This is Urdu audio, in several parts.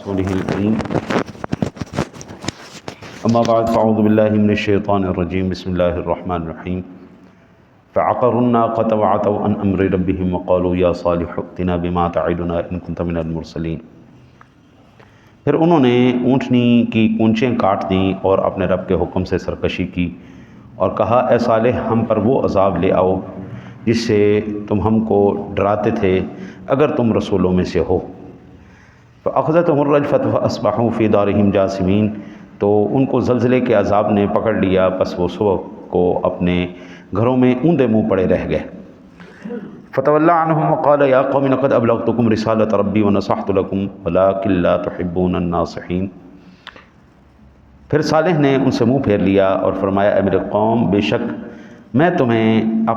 رسوله الكريم أما بعد فأعوذ بالله من الشيطان الرجيم بسم الله الرحمن الرحيم فعقروا الناقة وعتوا عن أمر ربهم وقالوا يا صالح ائتنا بما تعدنا إن كنت من المرسلين۔ پھر انہوں نے اونٹنی کی کونچیں کاٹ دیں اور اپنے رب کے حکم سے سرکشی کی اور کہا اے صالح ہم پر وہ عذاب لے آؤ جس سے تم ہم کو ڈراتے تھے اگر تم رسولوں میں سے ہو۔ فأخذتهم الرجفة فأصبحوا في دارهم جاثمين، تو ان کو زلزلے کے عذاب نے پکڑ لیا، پس وہ صبح کو اپنے گھروں میں اوندے منہ پڑے رہ گئے۔ فتولى عنهم وقال يا قوم لقد أبلغتكم رسالة ربي ونصحت لكم ولكن لا تحبون الناصحين۔ پھر صالح نے ان سے منہ پھیر لیا اور فرمایا اے میرے قوم، بے شک میں تمہیں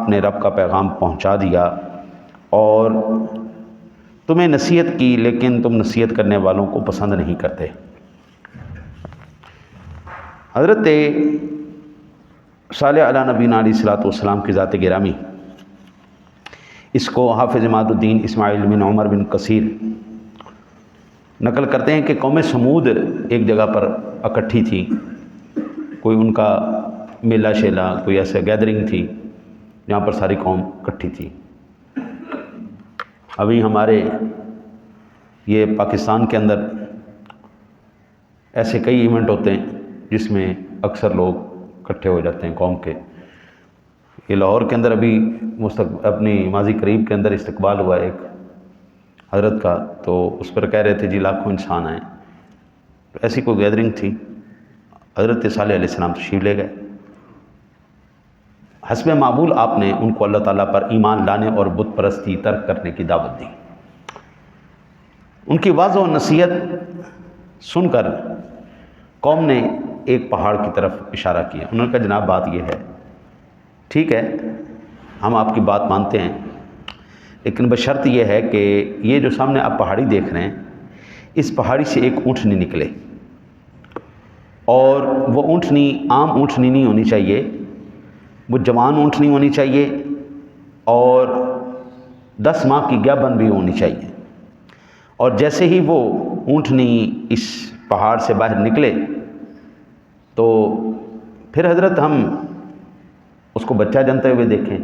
اپنے رب کا پیغام پہنچا دیا اور تمہیں نصیحت کی، لیکن تم نصیحت کرنے والوں کو پسند نہیں کرتے۔ حضرت صالح علیہ نبینا علیہ الصلوۃ والسلام کی ذات گرامی، اس کو حافظ عماد الدین اسماعیل بن عمر بن کثیر نقل کرتے ہیں کہ قوم سمود ایک جگہ پر اکٹھی تھی، کوئی ان کا میلہ شیلہ، کوئی ایسا گیدرنگ تھی جہاں پر ساری قوم اکٹھی تھی۔ ابھی ہمارے یہ پاکستان کے اندر ایسے کئی ایونٹ ہوتے ہیں جس میں اکثر لوگ اکٹھے ہو جاتے ہیں قوم کے۔ یہ لاہور کے اندر ابھی اپنی ماضی قریب کے اندر استقبال ہوا ایک حضرت کا، تو اس پر کہہ رہے تھے جی لاکھوں انسان آئیں، تو ایسی کوئی گیدرنگ تھی، حضرت صالح علیہ السلام تشریف لے گئے۔ حسب معمول آپ نے ان کو اللہ تعالیٰ پر ایمان لانے اور بت پرستی ترک کرنے کی دعوت دی۔ ان کی واضح و نصیحت سن کر قوم نے ایک پہاڑ کی طرف اشارہ کیا۔ انہوں نے کہا جناب بات یہ ہے، ٹھیک ہے ہم آپ کی بات مانتے ہیں، لیکن بشرط یہ ہے کہ یہ جو سامنے آپ پہاڑی دیکھ رہے ہیں، اس پہاڑی سے ایک اونٹنی نکلے، اور وہ اونٹنی عام اونٹنی نہیں ہونی چاہیے، وہ جوان اونٹنی ہونی چاہیے اور 10 ماہ کی گیابن بھی ہونی چاہیے۔ اور جیسے ہی وہ اونٹنی اس پہاڑ سے باہر نکلے تو پھر حضرت ہم اس کو بچہ جنتے ہوئے دیکھیں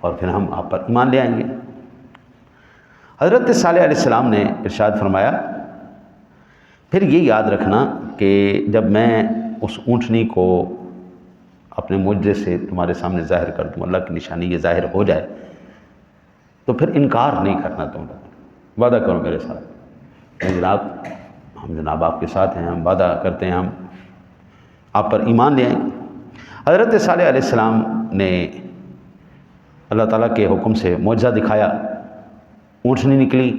اور پھر ہم آپ پر ایمان لے آئیں گے۔ حضرت صالح علیہ السلام نے ارشاد فرمایا پھر یہ یاد رکھنا کہ جب میں اس اونٹنی کو اپنے معجزے سے تمہارے سامنے ظاہر کر دوں، اللہ کی نشانی یہ ظاہر ہو جائے، تو پھر انکار نہیں کرنا تم لوگ، وعدہ کرو میرے ساتھ ہم جناب آپ کے ساتھ ہیں، ہم وعدہ کرتے ہیں ہم آپ پر ایمان لے آئیں گے۔ حضرت صالح علیہ السلام نے اللہ تعالیٰ کے حکم سے معجزہ دکھایا، اونٹنی نکلی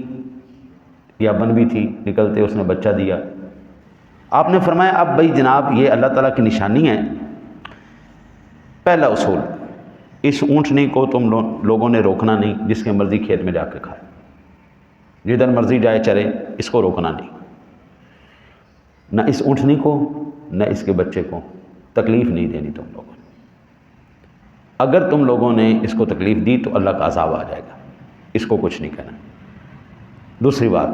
یا بن بھی تھی، نکلتے اس نے بچہ دیا۔ آپ نے فرمایا اب بھائی جناب یہ اللہ تعالیٰ کی نشانی ہے، پہلا اصول اس اونٹنی کو تم لوگوں نے روکنا نہیں، جس کے مرضی کھیت میں جا کے کھائے، جدھر مرضی جائے چرے، اس کو روکنا نہیں، نہ اس اونٹنی کو نہ اس کے بچے کو تکلیف نہیں دینی تم لوگوں نے۔ اگر تم لوگوں نے اس کو تکلیف دی تو اللہ کا عذاب آ جائے گا، اس کو کچھ نہیں کہنا۔ دوسری بات،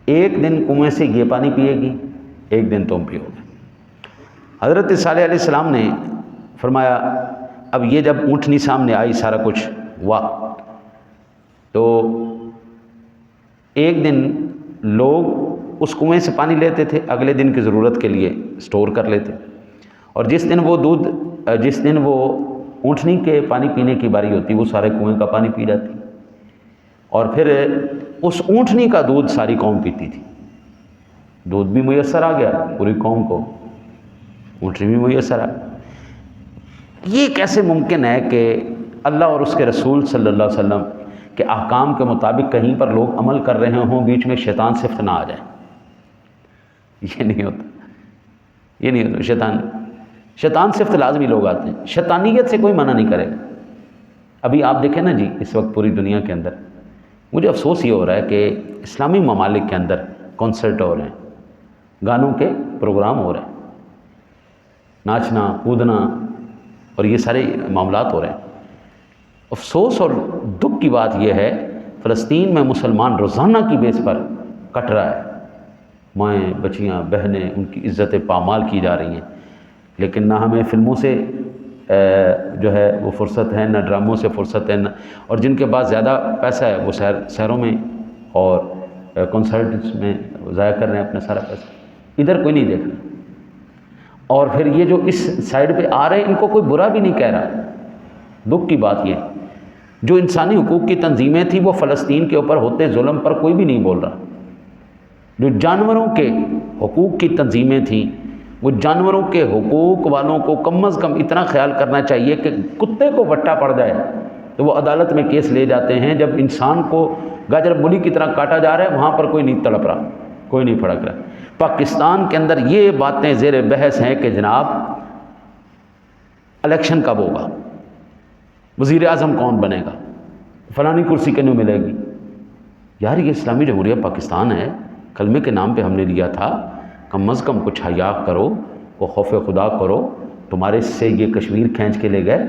ایک دن کنویں سے یہ پانی پیے گی، ایک دن تم پیو گے۔ حضرت صالح علیہ السلام نے فرمایا اب یہ جب اونٹنی سامنے آئی، سارا کچھ ہوا، تو ایک دن لوگ اس کنویں سے پانی لیتے تھے، اگلے دن کی ضرورت کے لیے سٹور کر لیتے، اور جس دن وہ اونٹنی کے پانی پینے کی باری ہوتی وہ سارے کنویں کا پانی پی جاتی، اور پھر اس اونٹنی کا دودھ ساری قوم پیتی تھی۔ دودھ بھی میسر آ گیا پوری قوم کو، اونٹنی بھی میسر آ گئی۔ یہ کیسے ممکن ہے کہ اللہ اور اس کے رسول صلی اللہ علیہ وسلم کے احکام کے مطابق کہیں پر لوگ عمل کر رہے ہوں، بیچ میں شیطان صفت نہ آ جائے؟ یہ نہیں ہوتا، شیطان صفت لازمی لوگ آتے ہیں، شیطانیت سے کوئی منع نہیں کرے گا۔ ابھی آپ دیکھیں نا جی، اس وقت پوری دنیا کے اندر مجھے افسوس یہ ہو رہا ہے کہ اسلامی ممالک کے اندر کنسرٹ ہو رہے ہیں، گانوں کے پروگرام ہو رہے ہیں، ناچنا کودنا اور یہ سارے معاملات ہو رہے ہیں۔ افسوس اور دکھ کی بات یہ ہے فلسطین میں مسلمان روزانہ کی بیس پر کٹ رہا ہے، مائیں بچیاں بہنیں ان کی عزت پامال کی جا رہی ہیں، لیکن نہ ہمیں فلموں سے جو ہے وہ فرصت ہے، نہ ڈراموں سے فرصت ہے، اور جن کے پاس زیادہ پیسہ ہے وہ شہروں میں اور کنسرٹس میں ضائع کر رہے ہیں اپنا سارا پیسہ، ادھر کوئی نہیں دیکھ رہا۔ اور پھر یہ جو اس سائڈ پہ آ رہے ہیں ان کو کوئی برا بھی نہیں کہہ رہا۔ دکھ کی بات یہ جو انسانی حقوق کی تنظیمیں تھیں وہ فلسطین کے اوپر ہوتے ظلم پر کوئی بھی نہیں بول رہا۔ جو جانوروں کے حقوق کی تنظیمیں تھیں وہ جانوروں کے حقوق والوں کو کم از کم اتنا خیال کرنا چاہیے کہ کتے کو وٹا پڑ جائے تو وہ عدالت میں کیس لے جاتے ہیں، جب انسان کو گاجر مولی کی طرح کاٹا جا رہا ہے وہاں پر کوئی نہیں تڑپ رہا، کوئی نہیں پھڑک رہا۔ پاکستان کے اندر یہ باتیں زیر بحث ہیں کہ جناب الیکشن کب ہوگا، وزیر اعظم کون بنے گا، فلانی کرسی کنوں ملے گی۔ یار یہ اسلامی جمہوریہ پاکستان ہے، کلمے کے نام پہ ہم نے لیا تھا، کم از کم کچھ حیا کرو، کو خوف خدا کرو۔ تمہارے سے یہ کشمیر کھینچ کے لے گئے،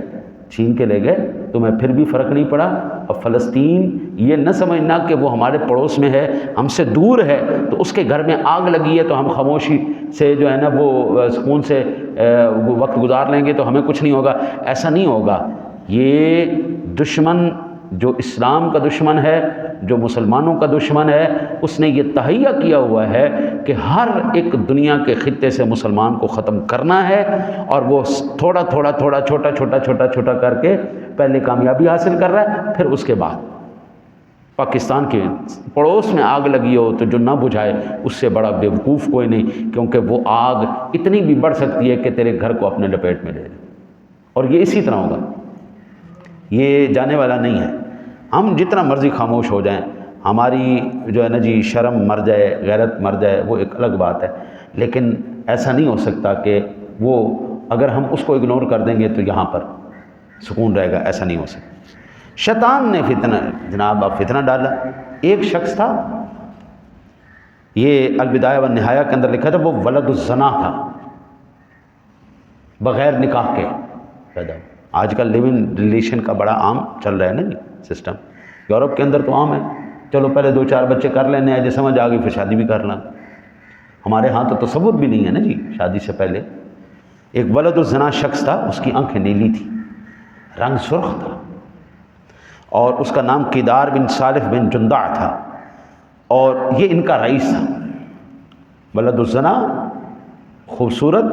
چھین کے لے گئے، تمہیں پھر بھی فرق نہیں پڑا۔ اب فلسطین یہ نہ سمجھنا کہ وہ ہمارے پڑوس میں ہے، ہم سے دور ہے، تو اس کے گھر میں آگ لگی ہے تو ہم خاموشی سے جو ہے نا وہ سکون سے وہ وقت گزار لیں گے تو ہمیں کچھ نہیں ہوگا۔ ایسا نہیں ہوگا۔ یہ دشمن جو اسلام کا دشمن ہے، جو مسلمانوں کا دشمن ہے، اس نے یہ تہیہ کیا ہوا ہے کہ ہر ایک دنیا کے خطے سے مسلمان کو ختم کرنا ہے، اور وہ تھوڑا تھوڑا تھوڑا چھوٹا چھوٹا چھوٹا چھوٹا کر کے پہلے کامیابی حاصل کر رہا ہے، پھر اس کے بعد پاکستان کے پڑوس میں آگ لگی ہو تو جو نہ بجھائے اس سے بڑا بیوقوف کوئی نہیں، کیونکہ وہ آگ اتنی بھی بڑھ سکتی ہے کہ تیرے گھر کو اپنے لپیٹ میں لے لے، اور یہ اسی طرح ہوگا، یہ جانے والا نہیں ہے۔ ہم جتنا مرضی خاموش ہو جائیں، ہماری جو ہے نا جی شرم مر جائے، غیرت مر جائے، وہ ایک الگ بات ہے، لیکن ایسا نہیں ہو سکتا کہ وہ اگر ہم اس کو اگنور کر دیں گے تو یہاں پر سکون رہے گا، ایسا نہیں ہو سکتا۔ شیطان نے فتنہ جناب اب فتنہ ڈالا۔ ایک شخص تھا، یہ البدایہ والنہایہ کے اندر لکھا تھا، وہ ولد الزنا تھا، بغیر نکاح کے پیدا۔ آج کل لیو ان ریلیشن کا بڑا عام چل رہا ہے نا جی سسٹم، یورپ کے اندر تو عام ہے، چلو پہلے 2-4 بچے کر لینے ہیں، جو سمجھ آ گئی پھر شادی بھی کر لیں۔ ہمارے ہاں تو تصور بھی نہیں ہے نا جی شادی سے پہلے۔ ایک ولد الزنا شخص تھا، اس کی آنکھیں نیلی تھی، رنگ سرخ تھا، اور اس کا نام قیدار بن صالح بن جندع تھا، اور یہ ان کا رئیس تھا۔ ولد الزنا، خوبصورت،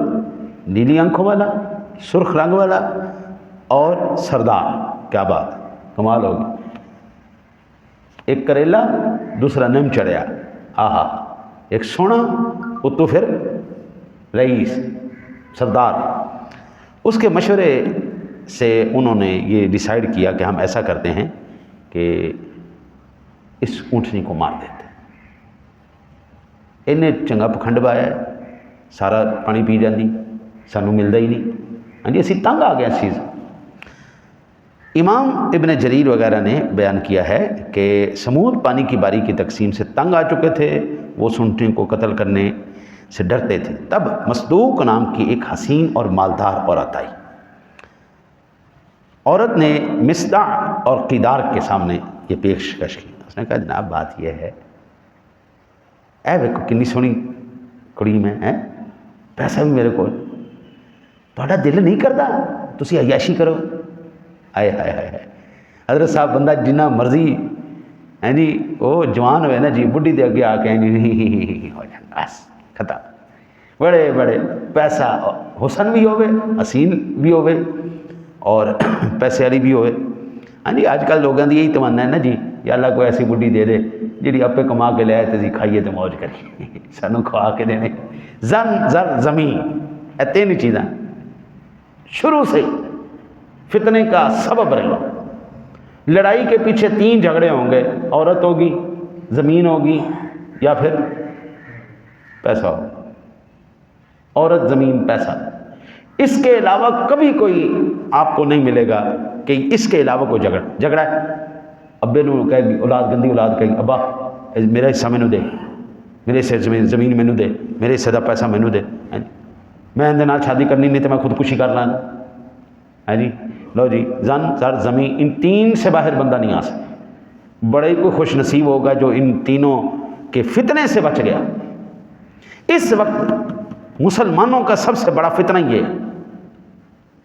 نیلی آنکھوں والا، سرخ رنگ والا، اور سردار، کیا بات، کمال ہوگی۔ ایک کریلا، دوسرا نیم چڑھیا، آہا، ایک سونا، اتو پھر رئیس، سردار۔ اس کے مشورے سے انہوں نے یہ ڈیسائیڈ کیا کہ ہم ایسا کرتے ہیں کہ اس اونٹنی کو مار دیتے۔ انہیں چنگا پکھنڈ بایا ہے، سارا پانی پی جاندی، سانوں ملتا ہی نہیں، ہاں جی اسی تنگ آ گیا اس چیز۔ امام ابن جریر وغیرہ نے بیان کیا ہے کہ سمود پانی کی باری کی تقسیم سے تنگ آ چکے تھے، وہ اونٹنی کو قتل کرنے سے ڈرتے تھے۔ تب مصدوق نام کی ایک حسین اور مالدار عورت آئی۔ عورت نے مصدع اور قیدار کے سامنے یہ پیشکش کی۔ اس نے کہا جناب بات یہ ہے، اے ویکو کنی سونی کڑی میں ہے، پیسہ بھی میرے کو، تہاڈا دل نہیں کرتا تسی عیاشی کرو؟ آئے ہائے ہائے ہائے حضرت صاحب، بندہ جنہ مرضی ہے جی وہ جوان ہوئے نا جی، بڈھی دے اگے آ کے ہو جاتا، بس ختم۔ بڑے بڑے پیسہ، حسن بھی ہوئے، حسین بھی ہوئے، اور پیسے والی بھی ہوئے، ہاں جی آج کل لوگوں کی یہی تمنا ہے نا جی، یا اللہ کوئی ایسی بڈھی دے دے جی آپ کما کے لے آئے تو کھائیے تو موج کریے، سانوں کھوا کے دینے۔ زن زر زمین، یہ 3 چیزاں شروع سے فتنے کا سبب رہی۔ لڑائی کے پیچھے 3 جھگڑے ہوں گے، عورت ہوگی، زمین ہوگی، یا پھر پیسہ ہوگا۔ عورت، زمین، پیسہ، اس کے علاوہ کبھی کوئی آپ کو نہیں ملے گا کہ اس کے علاوہ کوئی جھگڑا ہے۔ ابے نو کہے گی اولاد، گندی اولاد کہے گی ابا میرا حصہ مینو دے، میرے حصے زمین مینو دے، میرے حصے کا پیسہ مینو دے، میں اندر نال شادی کرنی نہیں تو میں خودکشی کر لاں، ہے جی لو جی زن زر زمین، ان 3 سے باہر بندہ نہیں آ سکتا۔ بڑے کوئی خوش نصیب ہوگا جو ان تینوں کہ فتنے سے بچ گیا۔ اس وقت مسلمانوں کا سب سے بڑا فتنہ یہ ہے،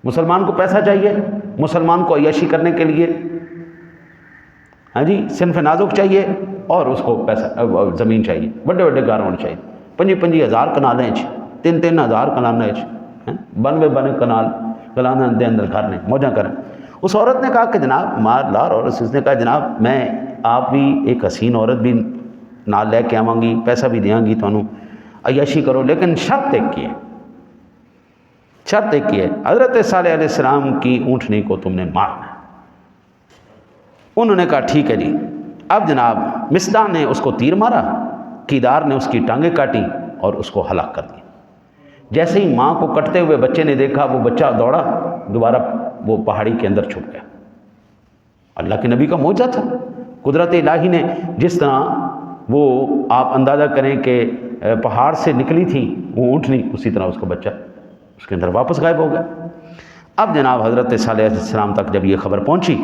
مسلمان کو پیسہ چاہیے، مسلمان کو عیاشی کرنے کے لیے ہاں جی صنف نازک چاہیے، اور اس کو پیسہ زمین چاہیے، بڑے بڑے گھر ہونے چاہیے، 25,000 کنالیں 3,000 کنالیں بنوے بنے کلانہ دے اندر گھر نے موجہ کریں۔ اس عورت نے کہا کہ جناب مار لار عورت، اس نے کہا جناب میں آپ بھی ایک حسین عورت بھی نال لے کے آواں گی، پیسہ بھی دیاں گی تانوں، عیاشی کرو، لیکن شرط ایک کی ہے، شرط ایک کی ہے، حضرت صالح علیہ السلام کی اونٹنی کو تم نے مارنا ہے۔ انہوں نے کہا ٹھیک ہے جی۔ اب جناب مصداق نے اس کو تیر مارا، کیدار نے اس کی ٹانگیں کاٹی اور اس کو ہلاک کر دیا۔ جیسے ہی ماں کو کٹتے ہوئے بچے نے دیکھا، وہ بچہ دوڑا دوبارہ وہ پہاڑی کے اندر چھپ گیا۔ اللہ کے نبی کا معجزہ تھا، قدرت الہی نے جس طرح وہ آپ اندازہ کریں کہ پہاڑ سے نکلی تھی وہ اونٹنی، اسی طرح اس کا بچہ اس کے اندر واپس غائب ہو گیا۔ اب جناب حضرت صالح علیہ السلام تک جب یہ خبر پہنچی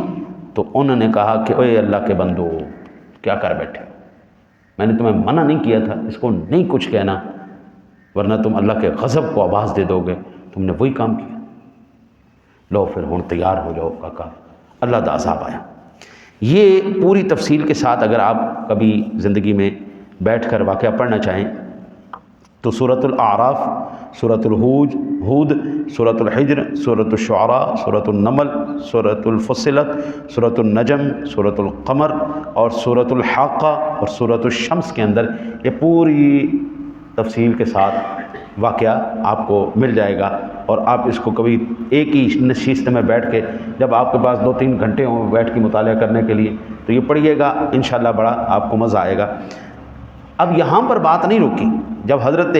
تو انہوں نے کہا کہ اے اللہ کے بندو کیا کر بیٹھے، میں نے تمہیں منع نہیں کیا تھا اس کو نہیں کچھ کہنا، ورنہ تم اللہ کے غضب کو آواز دے دو گے، تم نے وہی کام کیا، لو پھر ہن تیار ہو جاؤ کاکا، اللہ دا عذاب آیا۔ یہ پوری تفصیل کے ساتھ اگر آپ کبھی زندگی میں بیٹھ کر واقعہ پڑھنا چاہیں تو سورۃ الاعراف، سورۃ ہود، سورۃ الحجر، سورۃ الشعراء، سورۃ النمل، سورۃ الفصلت، سورۃ النجم، سورۃ القمر اور سورۃ الحاقہ اور سورۃ الشمس کے اندر یہ پوری تفصیل کے ساتھ واقعہ آپ کو مل جائے گا، اور آپ اس کو کبھی ایک ہی نشست میں بیٹھ کے، جب آپ کے پاس 2-3 گھنٹے ہوں بیٹھ کے مطالعہ کرنے کے لیے تو یہ پڑھیے گا، انشاءاللہ بڑا آپ کو مزہ آئے گا۔ اب یہاں پر بات نہیں رکی، جب حضرت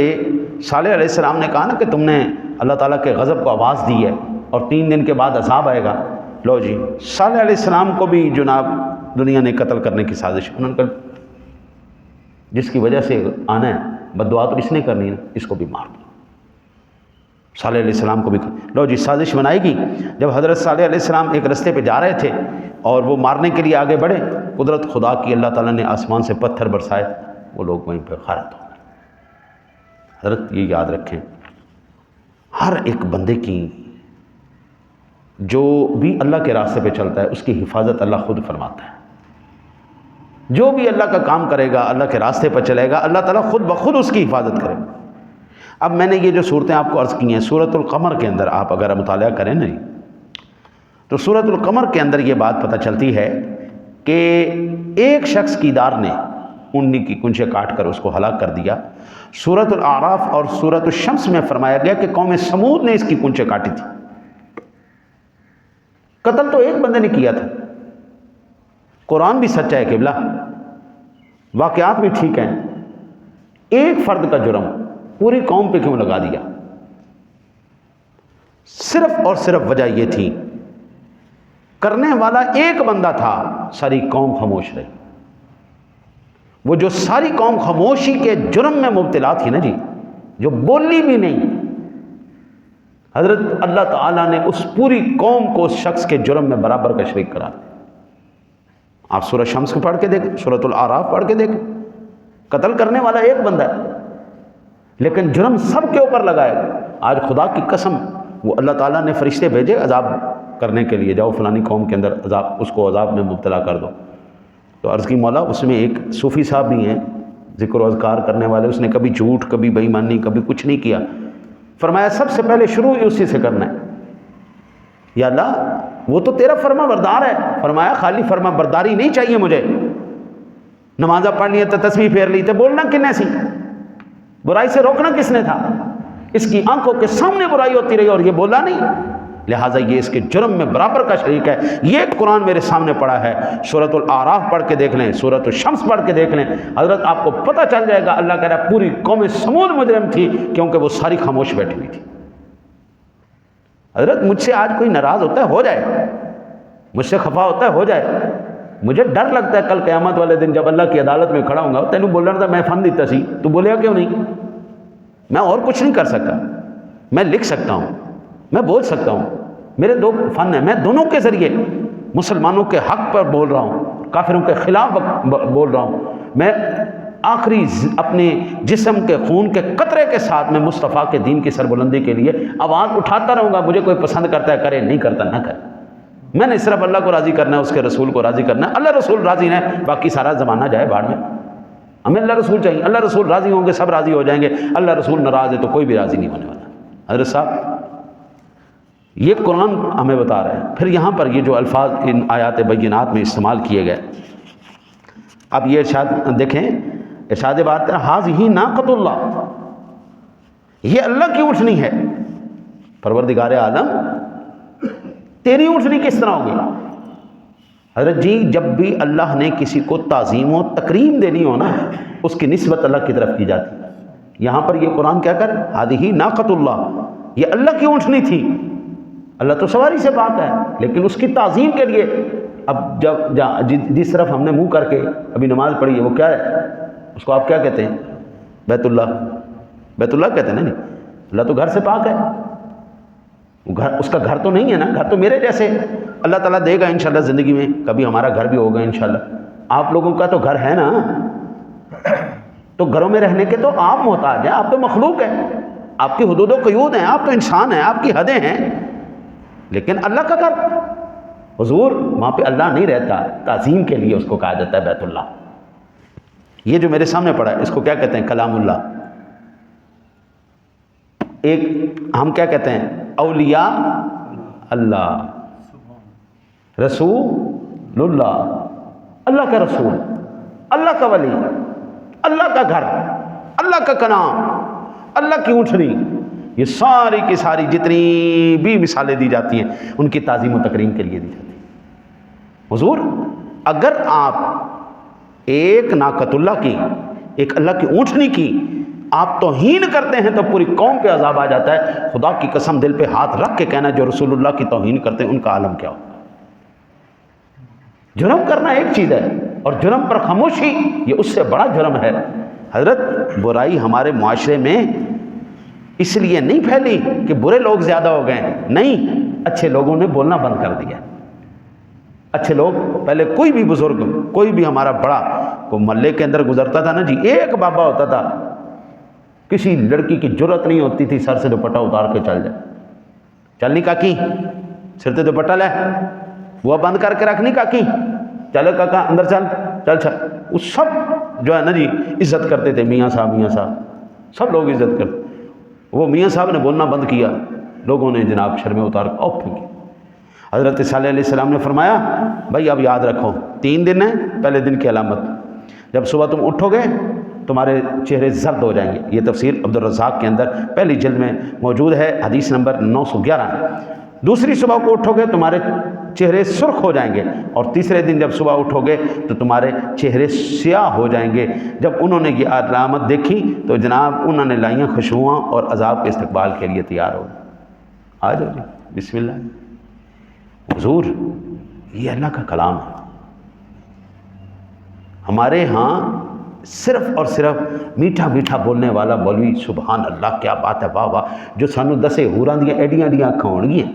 صالح علیہ السلام نے کہا نا کہ تم نے اللہ تعالیٰ کے غضب کو آواز دی ہے اور 3 دن کے بعد عذاب آئے گا، لو جی صالح علیہ السلام کو بھی جناب دنیا نے قتل کرنے کی سازش، انہوں نے کہا جس کی وجہ سے آنا ہے بد دعا تو اس نے کرنی ہے، اس کو بھی مار دو۔ صالح علیہ السلام کو بھی لو جی سازش بنائی گی۔ جب حضرت صالح علیہ السلام ایک رستے پہ جا رہے تھے اور وہ مارنے کے لیے آگے بڑھے، قدرت خدا کی، اللہ تعالیٰ نے آسمان سے پتھر برسائے، وہ لوگ وہیں پہ غارت ہو گئے۔ حضرت یہ یاد رکھیں، ہر ایک بندے کی جو بھی اللہ کے راستے پہ چلتا ہے اس کی حفاظت اللہ خود فرماتا ہے۔ جو بھی اللہ کا کام کرے گا، اللہ کے راستے پر چلے گا، اللہ تعالیٰ خود بخود اس کی حفاظت کرے گا۔ اب میں نے یہ جو صورتیں آپ کو عرض کی ہیں، سورۃ القمر کے اندر آپ اگر مطالعہ کریں نا تو سورۃ القمر کے اندر یہ بات پتہ چلتی ہے کہ ایک شخص کیدار نے اونٹنی کی کنچیں کاٹ کر اس کو ہلاک کر دیا۔ سورۃ الاعراف اور سورۃ الشمس میں فرمایا گیا کہ قوم سمود نے اس کی کنچیں کاٹی تھی۔ قتل تو ایک بندے نے کیا تھا، قرآن بھی سچا ہے قبلہ، واقعات بھی ٹھیک ہیں، ایک فرد کا جرم پوری قوم پہ کیوں لگا دیا؟ صرف اور صرف وجہ یہ تھی، کرنے والا ایک بندہ تھا، ساری قوم خاموش رہی۔ وہ جو ساری قوم خاموشی کے جرم میں مبتلا تھی نا جی، جو بولی بھی نہیں، حضرت اللہ تعالیٰ نے اس پوری قوم کو اس شخص کے جرم میں برابر کا شریک قرار دیا۔ آپ سورہ شمس کو پڑھ کے دیکھیں، سورۃ الاعراف پڑھ کے دیکھیں، قتل کرنے والا ایک بندہ ہے لیکن جرم سب کے اوپر لگائے گا۔ آج خدا کی قسم وہ اللہ تعالیٰ نے فرشتے بھیجے عذاب کرنے کے لیے، جاؤ فلانی قوم کے اندر عذاب، اس کو عذاب میں مبتلا کر دو۔ تو عرض کی مولا، اس میں ایک صوفی صاحب بھی ہیں ذکر و اذکار کرنے والے، اس نے کبھی جھوٹ، کبھی بے ایمانی، کبھی کچھ نہیں کیا، فرمایا سب سے پہلے شروع ہی اسی سے کرنا ہے۔ یا اللہ وہ تو تیرا فرما بردار ہے، فرمایا خالی فرما برداری نہیں چاہیے مجھے، نمازہ پڑھ لی تو تسبیح پھیر لی تو بولنا کنے سی، برائی سے روکنا کس نے تھا؟ اس کی آنکھوں کے سامنے برائی ہوتی رہی اور یہ بولا نہیں، لہٰذا یہ اس کے جرم میں برابر کا شریک ہے۔ یہ قرآن میرے سامنے پڑا ہے، سورۃ الاعراف پڑھ کے دیکھ لیں، سورۃ الشمس پڑھ کے دیکھ لیں، حضرت آپ کو پتہ چل جائے گا۔ اللہ کہہ رہا ہے پوری قوم سمود مجرم تھی کیونکہ وہ ساری خاموش بیٹھی ہوئی تھی۔ حضرت مجھ سے آج کوئی ناراض ہوتا ہے ہو جائے، مجھ سے خفا ہوتا ہے ہو جائے، مجھے ڈر لگتا ہے کل قیامت والے دن جب اللہ کی عدالت میں کھڑا ہوں گا، تینوں بولنا تھا میں فن دیتا سی، تو بولے کیوں نہیں؟ میں اور کچھ نہیں کر سکتا، میں لکھ سکتا ہوں، میں بول سکتا ہوں، میرے 2 فن ہیں، میں دونوں کے ذریعے مسلمانوں کے حق پر بول رہا ہوں، کافروں کے خلاف بول رہا ہوں، میں آخری اپنے جسم کے خون کے قطرے کے ساتھ میں مصطفیٰ کے دین کی سربلندی کے لیے آواز اٹھاتا رہوں گا. مجھے کوئی پسند کرتا ہے کرے، نہیں کرتا نہ کرے. میں نے صرف اللہ کو راضی کرنا ہے، اس کے رسول کو راضی کرنا ہے. اللہ رسول راضی ہے، باقی سارا زمانہ جائے بھاڑ میں. ہمیں اللہ رسول چاہیے. اللہ رسول راضی ہوں گے سب راضی ہو جائیں گے. اللہ رسول ناراض ہے تو کوئی بھی راضی نہیں ہونے والا. حضرت صاحب یہ قرآن ہمیں بتا رہا ہے. پھر یہاں پر یہ جو الفاظ ان آیات بینات میں استعمال کیے گئے، اب یہ ارشاد دیکھیں، ارشاد بات ہے ھذہ ناقۃ اللہ، یہ اللہ کی اونٹنی ہے. پروردگار عالم تیری اونٹنی کس طرح ہوگی؟ حضرت جی جب بھی اللہ نے کسی کو تعظیم و تکریم دینی ہو نا، اس کی نسبت اللہ کی طرف کی جاتی. یہاں پر یہ قرآن کیا کر ھذہ ناقۃ اللہ، یہ اللہ کی اونٹنی تھی. اللہ تو سواری سے بات ہے، لیکن اس کی تعظیم کے لیے اب جس طرف ہم نے منہ کر کے ابھی نماز پڑھی ہے وہ کیا ہے؟ اس کو آپ کیا کہتے ہیں؟ بیت اللہ. بیت اللہ کہتے ہیں نا. نہیں، اللہ تو گھر سے پاک ہے. وہ گھر اس کا گھر تو نہیں ہے نا. گھر تو میرے جیسے اللہ تعالیٰ دے گا انشاءاللہ زندگی میں، کبھی ہمارا گھر بھی ہوگا انشاءاللہ. آپ لوگوں کا تو گھر ہے نا، تو گھروں میں رہنے کے تو آپ محتاج ہیں. آپ تو مخلوق ہیں، آپ کی حدود و قیود ہیں، آپ تو انسان ہیں، آپ کی حدیں ہیں. لیکن اللہ کا گھر حضور، وہاں پہ اللہ نہیں رہتا. تعظیم کے لیے اس کو کہا جاتا ہے بیت اللہ. یہ جو میرے سامنے پڑا ہے اس کو کیا کہتے ہیں؟ کلام اللہ. ایک ہم کیا کہتے ہیں؟ اولیاء اللہ، رسول اللہ، اللہ کا رسول، اللہ کا ولی، اللہ کا گھر، اللہ کا کلام، اللہ کی اونٹنی. یہ ساری کی ساری جتنی بھی مثالیں دی جاتی ہیں ان کی تعظیم و تکریم کے لیے دی جاتی ہیں. حضور اگر آپ ایک ناقۃ اللہ کی، ایک اللہ کی اونٹنی کی آپ توہین کرتے ہیں تو پوری قوم پہ عذاب آ جاتا ہے. خدا کی قسم دل پہ ہاتھ رکھ کے کہنا جو رسول اللہ کی توہین کرتے ہیں ان کا عالم کیا ہو. جرم کرنا ایک چیز ہے اور جرم پر خاموشی یہ اس سے بڑا جرم ہے. حضرت برائی ہمارے معاشرے میں اس لیے نہیں پھیلی کہ برے لوگ زیادہ ہو گئے، نہیں، اچھے لوگوں نے بولنا بند کر دیا. اچھے لوگ پہلے کوئی بھی بزرگ، کوئی بھی ہمارا بڑا کوئی محلے کے اندر گزرتا تھا نا جی، ایک بابا ہوتا تھا، کسی لڑکی کی جرت نہیں ہوتی تھی سر سے دوپٹہ اتار کے چل جائے. چل نہیں کاکی، سر سے دوپٹہ لے، وہ بند کر کے رکھ نہیں کاکی، چلے کاکا اندر چل چل چل. وہ سب جو ہے نا جی عزت کرتے تھے، میاں صاحب میاں صاحب، سب لوگ عزت کرتے. وہ میاں صاحب نے بولنا بند کیا، لوگوں نے جناب شرمیں اتار کے اوپھ کی. حضرت صالح علیہ السلام نے فرمایا بھائی اب یاد رکھو 3 دن ہیں، پہلے دن کی علامت جب صبح تم اٹھو گے تمہارے چہرے زرد ہو جائیں گے. یہ تفسیر عبدالرزاق کے اندر پہلی جلد میں موجود ہے، حدیث نمبر 911. دوسری صبح کو اٹھو گے تمہارے چہرے سرخ ہو جائیں گے، اور تیسرے دن جب صبح اٹھو گے تو تمہارے چہرے سیاہ ہو جائیں گے. جب انہوں نے یہ علامت دیکھی تو جناب انہوں نے لائیاں خوشبواں اور عذاب کے استقبال کے لیے تیار ہو. آ جاؤ جی بسم اللہ. حضور یہ اللہ کا کلام ہے. ہمارے ہاں صرف اور صرف میٹھا میٹھا بولنے والا مولوی سبحان اللہ کیا بات ہے، واہ واہ، جو سانو دسے ہوراں دیاں ایڈیاں ایڈیاں اکھاں ہونگیاں،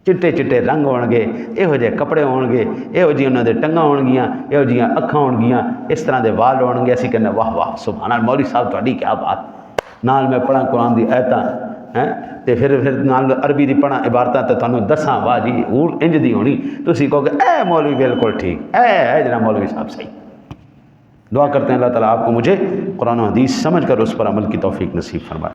چٹے چٹے رنگ ہون گے، یہو جہے کپڑے ہون گے، یہو جی انہاں دے ٹنگاں ہون گیاں، یہو جیاں اکھاں ہون گیاں، اس طرح دے وال ہون گے. اسی کہنے واہ واہ سبحان اللہ مولوی صاحب تہاڈی کیا بات. نال میں پڑھاں قرآن دی آیتاں ہیں تے پھر نال عربی دی پڑھاں عبارتاں تے تانوں دساں واہ جی ہور انج دی ہونی، تسی کہو کہ اے مولوی بالکل ٹھیک، اے جناب مولوی صاحب صحیح. دعا کرتے ہیں اللہ تعالیٰ آپ کو مجھے قرآن و حدیث سمجھ کر اس پر عمل کی توفیق نصیب فرمائے.